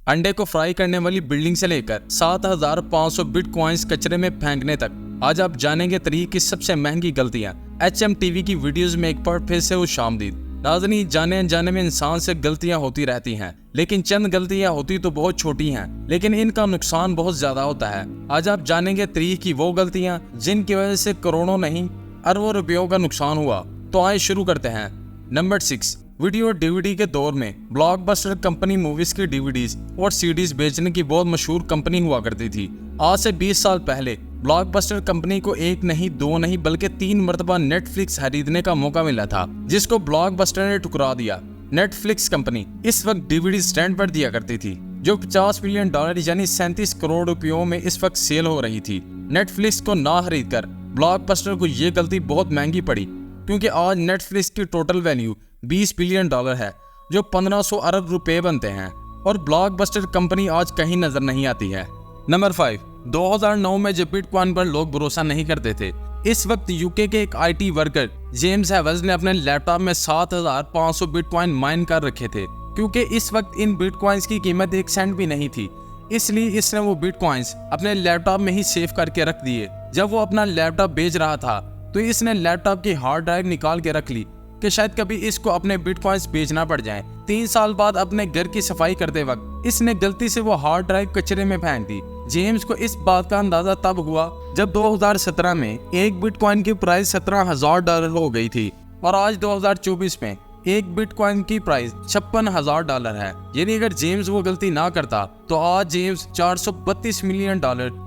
अंडे को फ्राई करने वाली बिल्डिंग से लेकर 7,500 बिटकॉइंस कचरे में फेंकने तक, आज आप जानेंगे तरीके की सबसे महंगी गलतियां। HMTV की वीडियोस में एक बार फिर से खुशामदीद। नाज़रीन, जाने अनजाने में इंसान से गलतियां होती रहती हैं, लेकिन चंद गलतियां होती तो बहुत छोटी हैं, लेकिन इनका नुकसान बहुत ज्यादा होता है। आज आप जानेंगे तरीके की वो गलतियां जिनकी वजह से करोड़ों नहीं अरबों रुपयों का नुकसान हुआ। तो आइए शुरू करते हैं। नंबर 6, वीडियो और DVD के दौर में ब्लॉकबस्टर कंपनी मूवीज की DVDs और CDs बेचने की बहुत मशहूर कंपनी हुआ करती थी। आज से 20 साल पहले ब्लॉकबस्टर कंपनी को एक नहीं, दो नहीं, बल्कि 3 मरतबा नेटफ्लिक्स खरीदने का मौका मिला था, जिसको ब्लॉकबस्टर ने ठुकरा दिया। नेटफ्लिक्स कंपनी इस वक्त DVD स्टैंड पर दिया करती थी, जो $50 मिलियन यानी 37 करोड़ रुपयों में इस वक्त सेल हो रही थी। नेटफ्लिक्स को ना खरीद कर ब्लॉकबस्टर को ये गलती बहुत महंगी पड़ी, क्योंकि आज नेटफ्लिक्स की टोटल वैल्यू $20 बिलियन है, जो 1500 अरब रुपए बनते हैं, और ब्लॉकबस्टर कंपनी आज कहीं नजर नहीं आती है। नंबर 5, 2009 में जब बिटकॉइन पर लोग भरोसा नहीं करते थे, इस वक्त यूके के एक IT वर्कर जेम्स हेवल्स ने अपने लैपटॉप में 7,500 बिटकॉइन माइन कर रखे थे। क्योंकि इस वक्त इन बिटकॉइंस की कीमत 1 सेंट भी नहीं थी, इसलिए इसने वो बिटकॉइंस अपने लैपटॉप में ही सेव करके रख दिए। जब वो अपना लैपटॉप बेच रहा था, तो इसने लैपटॉप की हार्ड ड्राइव निकाल के रख ली कि शायद कभी इसको अपने बिटकॉइंस बेचना पड़ जाए। 3 साल बाद अपने घर की सफाई करते वक्त इसने गलती से वो हार्ड ड्राइव कचरे में फेंक दी। जेम्स को इस बात का अंदाजा तब हुआ जब 2017 में एक बिटकॉइन की प्राइस $17,000 हो गई थी, और आज 2024 में एक बिटकॉइन की प्राइस $56,000 है। यानी अगर जेम्स वो गलती ना करता, तो आज जेम्स $432 मिलियन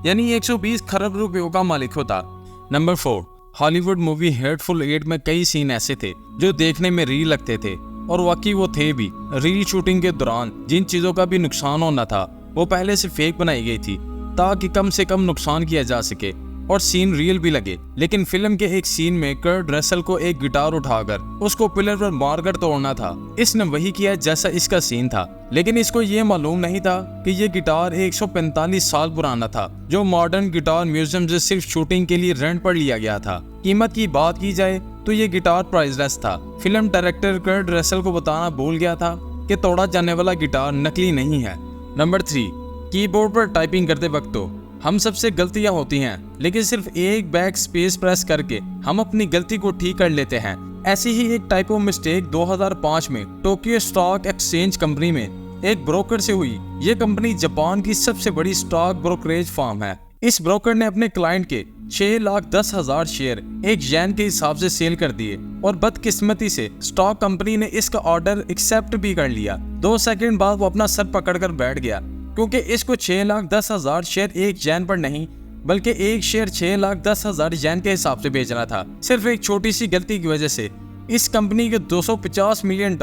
यानी 120 खरब रुपयों का मालिक होता। नंबर 4, हॉलीवुड मूवी हेटफुल 8 में कई सीन ऐसे थे जो देखने में रील लगते थे, और वाकई वो थे भी। रील शूटिंग के दौरान जिन चीजों का भी नुकसान होना था, वो पहले से फेक बनाई गई थी, ताकि कम से कम नुकसान किया जा सके और सीन रियल भी लगे। लेकिन फिल्म के एक सीन में कर्ट रसेल को एक गिटार उठाकर उसको पिलर पर मारकर तोड़ना था। इसने वही किया जैसा इसका सीन था, लेकिन इसको ये मालूम नहीं था कि ये गिटार 145 साल पुराना था, जो मॉडर्न गिटार म्यूजियम से सिर्फ शूटिंग के लिए रेंट पर लिया गया था। कीमत की बात की जाए तो ये गिटार प्राइसलेस था। फिल्म डायरेक्टर कर्ट रसेल को बताना भूल गया था कि तोड़ा जाने वाला गिटार नकली नहीं है। नंबर 3, कीबोर्ड पर टाइपिंग करते वक्त तो हम सबसे गलतियां होती हैं, लेकिन सिर्फ एक बैक स्पेस प्रेस करके हम अपनी गलती को ठीक कर लेते हैं। ऐसी ही एक टाइपो मिस्टेक 2005 में टोक्यो स्टॉक एक्सचेंज कंपनी में एक ब्रोकर से हुई। ये कंपनी जापान की सबसे बड़ी स्टॉक ब्रोकरेज फर्म है। इस ब्रोकर ने अपने क्लाइंट के 6,10,000 शेयर $1 के हिसाब से सेल कर दिए, और बदकिस्मती से स्टॉक कंपनी ने इसका ऑर्डर एक्सेप्ट भी कर लिया। 2 सेकंड बाद वो अपना सर पकड़कर बैठ गया, क्योंकि इसको 6,10,000 शेयर $1 पर नहीं, बल्कि एक शेयर $6,10,000 के हिसाब से बेचना था। सिर्फ एक छोटी सी गलती की वजह से इस कंपनी के $250 मिलियन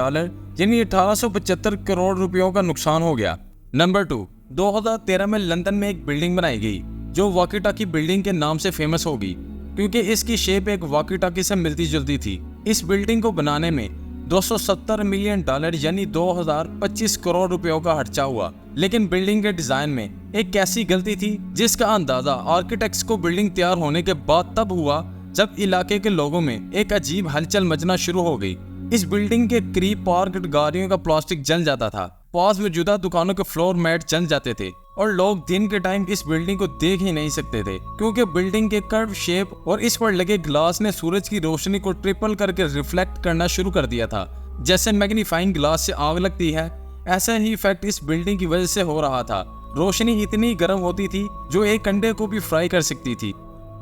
यानी 1875 करोड़ रुपयों का नुकसान हो गया। नंबर 2, 2013 में लंदन में एक बिल्डिंग बनाई गई जो वॉकी टॉकी बिल्डिंग के नाम से फेमस होगी, क्योंकि इसकी शेप एक वॉकी टॉकी से मिलती जुलती थी। इस बिल्डिंग को बनाने में $270 मिलियन यानी 2025 करोड़ रुपयों का खर्चा हुआ। लेकिन बिल्डिंग के डिजाइन में एक ऐसी गलती थी जिसका अंदाजा आर्किटेक्ट्स को बिल्डिंग तैयार होने के बाद तब हुआ जब इलाके के लोगों में एक अजीब हलचल मचना शुरू हो गई। इस बिल्डिंग के करीब पार्कड गाड़ियों का प्लास्टिक जल जाता था, पास मौजूदा दुकानों के फ्लोर मैट जल जाते थे, और लोग दिन के टाइम इस बिल्डिंग को देख ही नहीं सकते थे, क्योंकि बिल्डिंग के कर्व शेप और इस पर लगे ग्लास ने सूरज की रोशनी को ट्रिपल करके रिफ्लेक्ट करना शुरू कर दिया था। जैसे मैग्नीफाइंग ग्लास से आग लगती है, ऐसा ही इफेक्ट इस बिल्डिंग की वजह से हो रहा था। रोशनी इतनी गर्म होती थी जो एक अंडे को भी फ्राई कर सकती थी।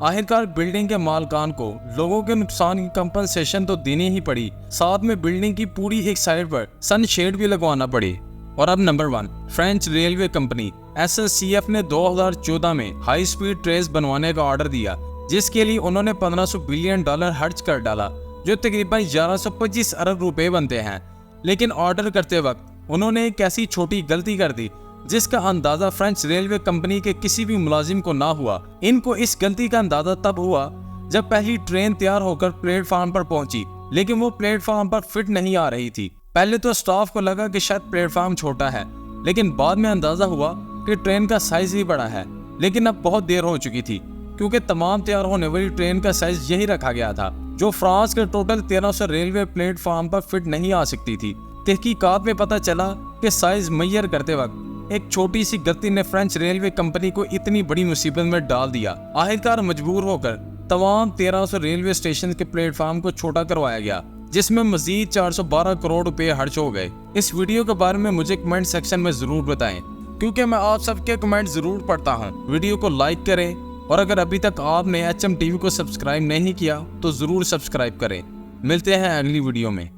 आखिरकार बिल्डिंग के मालकान को लोगों के नुकसान की कंपनसेशन तो देनी ही पड़ी, साथ में बिल्डिंग की पूरी एक साइड पर सनशेड भी लगवाना पड़ी। और अब number 1, French railway company SNCF ने 2014 में हाई स्पीड ट्रेन बनवाने का ऑर्डर दिया, जिसके लिए उन्होंने $1500 बिलियन खर्च कर डाला, जो तकरीबन 1125 अरब रुपए बनते हैं। लेकिन ऑर्डर करते वक्त उन्होंने एक ऐसी छोटी गलती कर दी जिसका अंदाजा फ्रेंच रेलवे कंपनी के किसी भी मुलाजिम को ना हुआ। इनको इस गलती का अंदाजा तब हुआ जब पहली ट्रेन तैयार होकर प्लेटफार्म पर पहुंची, लेकिन वो प्लेटफार्म पर फिट नहीं आ रही थी। पहले तो स्टाफ को लगा कि शायद प्लेटफार्म छोटा है, लेकिन बाद में अंदाजा हुआ कि ट्रेन का साइज ही बड़ा है। लेकिन अब बहुत देर हो चुकी थी, क्योंकि तमाम तैयार होने वाली ट्रेन का साइज यही रखा गया था, जो फ्रांस के टोटल 1300 रेलवे प्लेटफार्म पर फिट नहीं आ सकती थी। तहकीकात में पता चला कि साइज मैयर करते वक्त एक छोटी सी गलती ने फ्रेंच रेलवे कंपनी को इतनी बड़ी मुसीबत में डाल दिया। आखिरकार मजबूर होकर तमाम 1300 रेलवे स्टेशन के प्लेटफॉर्म को छोटा करवाया गया, जिसमें मजीद 412 करोड़ रुपए खर्च हो गए। इस वीडियो के बारे में मुझे कमेंट सेक्शन में जरूर बताएं, क्योंकि मैं आप सबके कमेंट जरूर पढ़ता हूँ। वीडियो को लाइक करें और अगर अभी तक आपने HM TV को सब्सक्राइब नहीं किया तो जरूर सब्सक्राइब करें। मिलते हैं अगली वीडियो में।